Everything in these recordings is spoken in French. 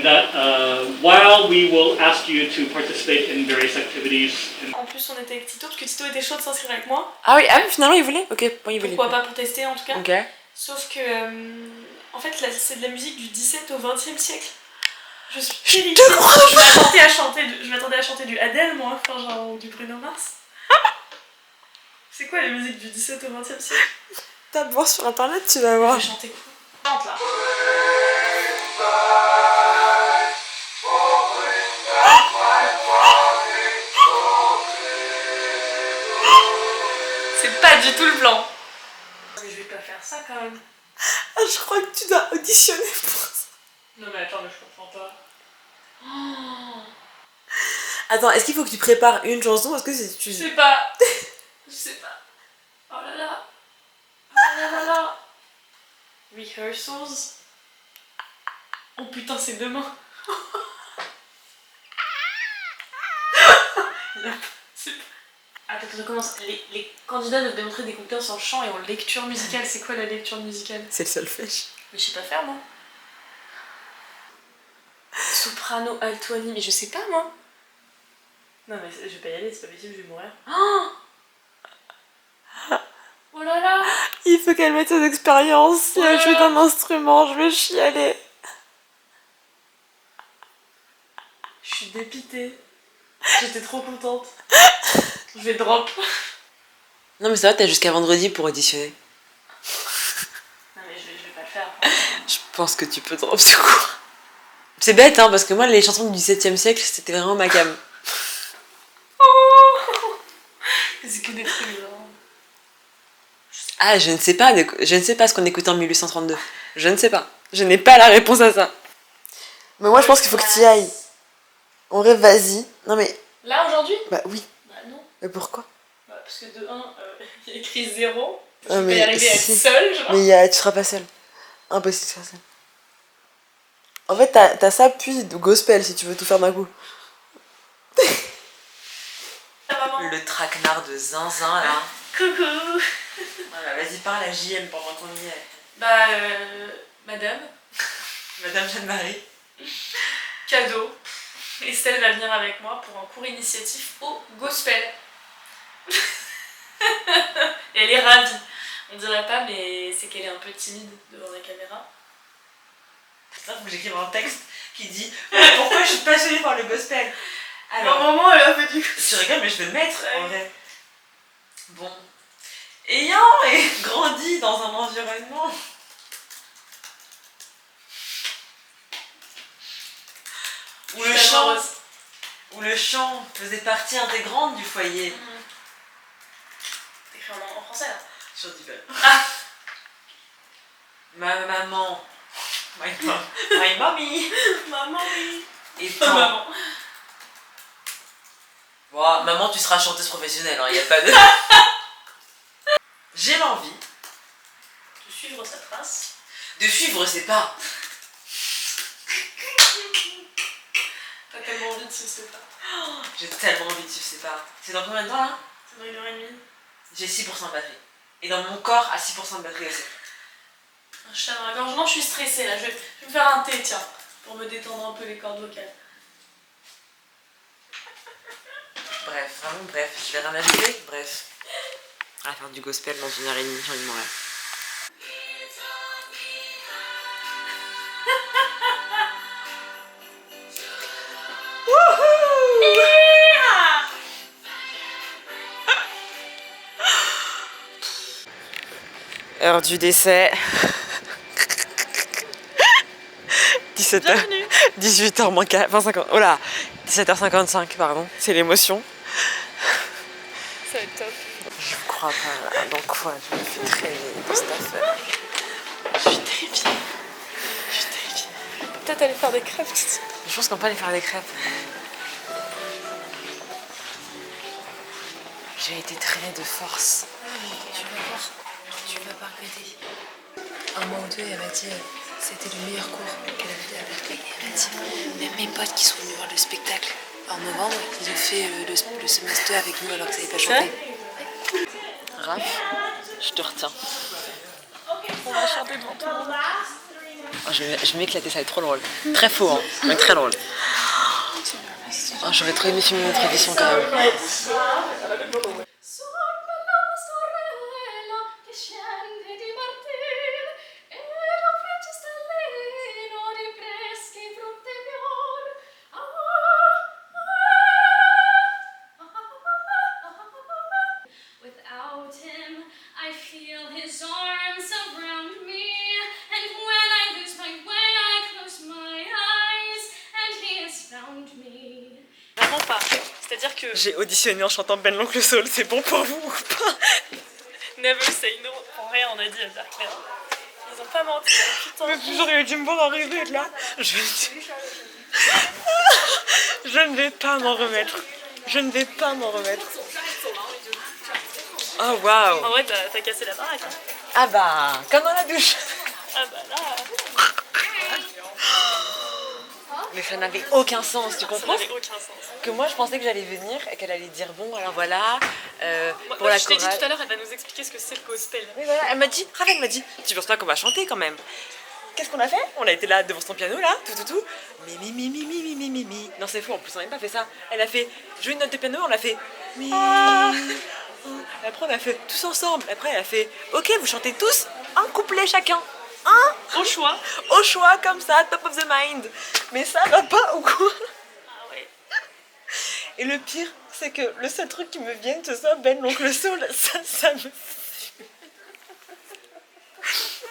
and that while we will ask you to participate in various activities. En plus, on était avec Tito parce que Tito était chaud de s'inscrire avec moi. Ah oui, finalement il voulait. Ok, bon, il voulait. Pourquoi pas pour tester en tout cas. Ok. Sauf que en fait là, c'est de la musique du 17 au 20e siècle. Je suis terrifiée. Je m'attendais à chanter du Adele moi, enfin genre du Bruno Mars. C'est quoi la musique du 17 au 20e siècle? Tape voir sur internet, tu vas voir. Je vais chanter quoi? Chante là. C'est pas du tout le plan. Mais je vais pas faire ça quand même. Ah, je crois que tu dois auditionner pour ça. Non mais attends, mais je comprends pas. Oh. Attends, est-ce qu'il faut que tu prépares une chanson? Est-ce que c'est tu... Je sais pas. Je sais pas. Oh là là. Oh là là là. Rehearsals. Oh putain, c'est demain. Attends, on commence. Les candidats doivent démontrer des compétences en chant et en lecture musicale. C'est quoi la lecture musicale? C'est le solfège. Mais je sais pas faire moi. Soprano, alto, mais je sais pas moi. Non mais je vais pas y aller, c'est pas possible, je vais mourir. Oh là là. Il faut qu'elle mette ses expériences. Si elle joue d'un instrument, je vais chialer. Je suis dépitée. J'étais trop contente. Je vais drop. Non mais ça va, t'as jusqu'à vendredi pour auditionner. Non mais je vais pas le faire. Je pense que tu peux drop ce cours. C'est bête hein, parce que moi les chansons du 17e siècle c'était vraiment ma came. Oh. C'est que des trucs genre... Ah je ne sais pas ce qu'on écoutait en 1832. Je ne sais pas. Je n'ai pas la réponse à ça. Mais moi je pense qu'il faut que tu y ailles. En vrai vas-y. Non mais... Là aujourd'hui? Bah oui. Bah non. Mais pourquoi? Bah parce que de 1, il y a écrit 0. Je Ah, vais y arriver à être seule genre. Mais tu seras pas seule. Impossible de faire seule. En fait t'as ça puis de gospel si tu veux tout faire d'un coup. Le traquenard de zinzin là. Coucou. Voilà, vas-y parle à JM pendant qu'on y est. Bah madame. Madame Jeanne-Marie. Cadeau. Estelle va venir avec moi pour un cours initiatif au gospel. Et elle est ravie. On dirait pas, mais c'est qu'elle est un peu timide devant la caméra. Putain, faut que j'écrive un texte qui dit pourquoi je suis passionnée par le gospel. Alors, à un moment, elle a fait du... Je rigole, mais je vais le mettre en vrai. Bon. Ayant grandi dans un environnement où le chant faisait partie intégrante du foyer. T'écris en français là? Sur Divel. Ah. Ma maman. My mommy. Ma mommy. Et maman. Bon, maman, tu seras chanteuse professionnelle, hein, y a pas de... J'ai l'envie de suivre sa trace. De suivre ses pas. T'as tellement envie de suivre ses pas. Oh, j'ai tellement envie de suivre ses pas. C'est dans combien de temps là? C'est dans 1h30. J'ai 6% de batterie. Et dans mon corps, à 6% de batterie aussi. Un chat dans la gorge. Non, je suis stressée là. Je vais me faire un thé, tiens, pour me détendre un peu les cordes vocales. Bref, vraiment bref. Je vais rien ajouter. Bref. On va faire du gospel dans 1h30, j'en ai marre. Heure du décès. 17h. 18h moins 50. Oh là, 17h55, pardon. C'est l'émotion. Ça va être top. Je crois pas là. Donc quoi, je me fais traîner dans cette affaire. Je suis terrifiée. Peut-être aller faire des crêpes. Je pense qu'on peut aller faire des crêpes. J'ai été traînée de force. Tu vas pas regretter. Un mois ou deux, elle m'a dit c'était le meilleur cours qu'elle avait fait à Berkeley. Elle m'a dit même mes potes qui sont venus voir le spectacle en novembre, ils ont fait le semestre avec nous alors que ça n'avait pas chanté. Raph, je te retiens. On va chanter devant tout le monde. Oh, je vais m'éclater, ça va être trop drôle. Très faux, hein, mais très drôle. Oh, j'aurais trop aimé filmer notre édition quand même. Without him, I feel his arms around me, and when I lose my way, I close my eyes, and he has found me. Vraiment pas. C'est-à-dire que J'ai auditionné en chantant Ben l'Oncle Soul, c'est bon pour vous ou pas? Never say no. En vrai, on a dit à Dark Claire. Ils ont pas menti. Putain. Mais j'aurais dû me voir arriver là. Je ne vais pas m'en remettre. Je ne vais pas m'en remettre. Oh waouh. En vrai, t'as cassé la baraque. Hein. Ah bah, comme dans la douche. Ah bah là, Mais ça n'avait aucun sens, tu ça comprends? n'avait aucun sens. Que moi je pensais que j'allais venir et qu'elle allait dire bon alors voilà pour Moi, la je t'ai dit chorale. tout à l'heure, elle va nous expliquer ce que c'est le gospel. Oui, voilà, elle m'a dit, Raven m'a dit, tu penses pas qu'on va chanter quand même? Qu'est-ce qu'on a fait? On a été là devant son piano là, tout. Mi. Non c'est faux, en plus on n'a pas fait ça. Elle a fait, jouer une note de piano, on l'a fait mi. Et après on a fait tous ensemble. Après elle a fait, ok vous chantez tous un couplet chacun. Au choix. Au choix comme ça, top of the mind. Mais ça va pas ou quoi? Ah ouais. Et le pire, c'est que le seul truc qui me vient, ce soit Ben l'Oncle Soul, ça me...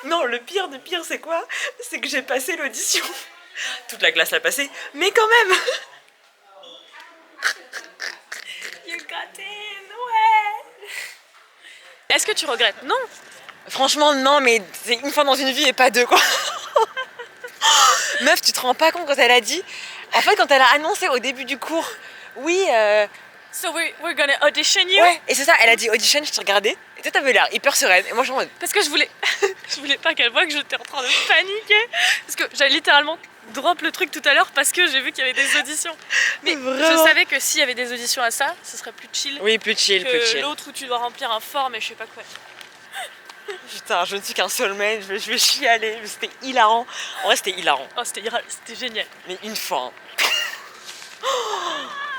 Non, le pire de pire, c'est quoi? C'est que j'ai passé l'audition. Toute la classe l'a passé, mais quand même. You got in, ouais. Est-ce que tu regrettes? Non. Franchement, non, mais c'est une fois dans une vie et pas deux, quoi. Meuf, tu te rends pas compte quand elle a dit... En fait, quand elle a annoncé au début du cours, oui... So we're gonna audition you. Ouais, et c'est ça, elle a dit audition, je t'ai regardé, et toi t'avais l'air hyper sereine, et moi je suis en mode... Parce que je voulais pas qu'elle voie que j'étais en train de paniquer. Parce que j'avais littéralement drop le truc tout à l'heure parce que j'ai vu qu'il y avait des auditions. Mais Vraiment. je savais que s'il y avait des auditions à ça, ce serait plus chill Oui, plus chill, plus que chill. l'autre où tu dois remplir un form et je sais pas quoi. Putain, je ne suis qu'un soulmate, je vais chialer, mais c'était hilarant. En vrai, c'était hilarant, Oh, c'était génial. mais une fois. Hein.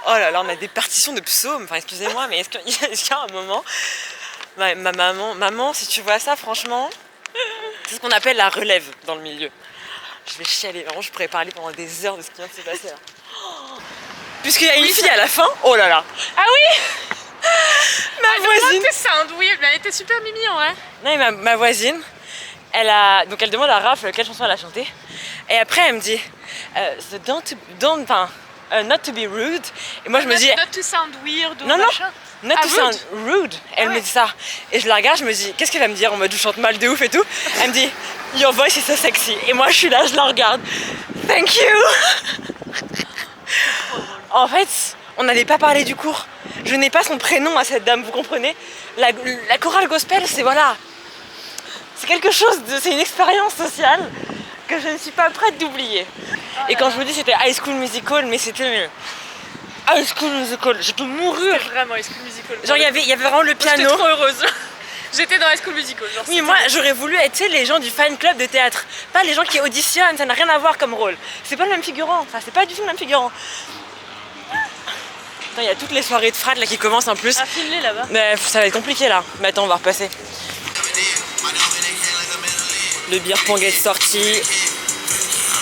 Oh là là, on a des partitions de psaumes, enfin excusez-moi, mais est-ce qu'il y a un moment... Ma maman, si tu vois ça, franchement, c'est ce qu'on appelle la relève dans le milieu. Je vais chialer, vraiment, je pourrais parler pendant des heures de ce qui vient de se passer là. Puisqu'il y a une fille à la fin, oh là là. Ah oui. Ma voisine... That sound weird, mais elle était super mimi en vrai. Non, mais ma voisine, elle demande à Raph quelle chanson elle a chanté. Et après, elle me dit, not to be rude. Et moi, je me dis, Not to sound weird ou non, machin. not to sound rude. Elle me dit ça. Et je la regarde, je me dis, qu'est-ce qu'elle va me dire en mode je chante mal de ouf et tout. Elle me dit, your voice is so sexy. Et moi, je suis là, je la regarde. Thank you. En fait, on n'avait pas parlé du cours. Je n'ai pas son prénom à cette dame, vous comprenez? La chorale gospel, c'est voilà. C'est quelque chose c'est une expérience sociale que je ne suis pas prête d'oublier. Et quand je vous dis c'était High School Musical, mais c'était High School Musical, je peux mourir. C'était vraiment High School Musical. Genre il y avait vraiment le piano. J'étais trop heureuse. J'étais dans High School Musical. Genre, Oui, moi j'aurais voulu être, tu sais, les gens du fan club de théâtre, pas les gens qui auditionnent, ça n'a rien à voir comme rôle. C'est pas le même figurant, enfin c'est pas du tout le même figurant. Il y a toutes les soirées de frat là qui commencent en plus. à filmer là-bas. Mais ça va être compliqué là. Mais attends, on va repasser. Le beer pong est sorti.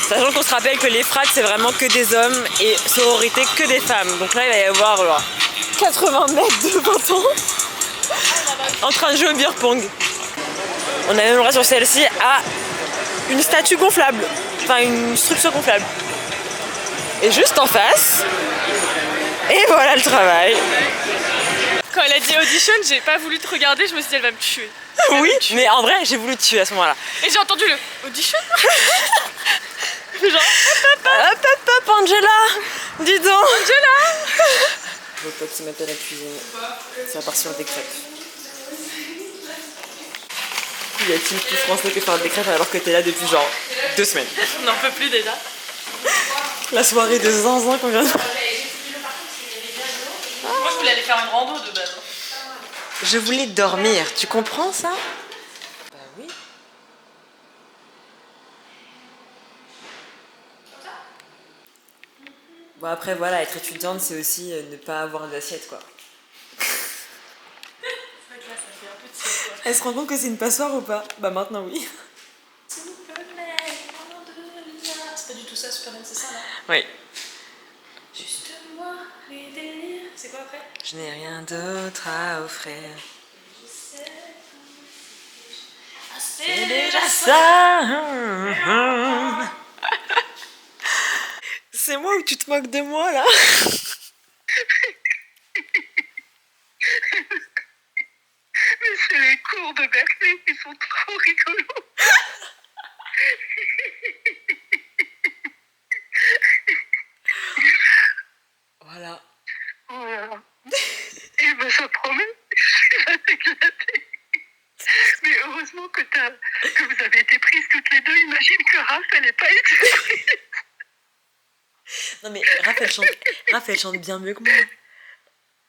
Sachant qu'on se rappelle que les frats c'est vraiment que des hommes et sororité que des femmes. Donc là il va y avoir genre, 80 mètres devant toi en train de jouer au beer pong. On a même le droit sur celle-ci à une statue gonflable. Enfin une structure gonflable. Et juste en face. Et voilà le travail. Quand elle a dit audition, j'ai pas voulu te regarder, je me suis dit elle va me tuer. Oui, mais en vrai j'ai voulu te tuer à ce moment-là. Et j'ai entendu le audition. Genre Hop, Angela, dis donc. Angela. Vos potes se mettent à la cuisine. Ça va partir des crêpes. Y a-t-il plus français que faire des crêpes alors que t'es là depuis genre 2 semaines? on n'en peut plus déjà. La soirée de zinzin qu'on vient de... Moi je voulais aller faire une rando de base. Je voulais dormir, tu comprends ça? Bah oui. Bon après voilà, être étudiante c'est aussi ne pas avoir d'assiette quoi. C'est vrai que là, ça fait un peu tiède, quoi. Elle se rend compte que c'est une passoire ou pas? Bah maintenant oui. Superman, c'est pas du tout ça, Superman, c'est ça là. Oui. Juste moi, les délires. C'est quoi après? Je n'ai rien d'autre à offrir. C'est Déjà ça. C'est moi ou tu te moques de moi là? Mais c'est les cours de Berkeley qui sont trop rigolos. Voilà. Voilà. Et ben ça promet, je vais t'éclater. Mais heureusement que vous avez été prises toutes les deux. Imagine que Raph, elle n'ait pas été prise. Non mais Raph elle chante bien mieux que moi.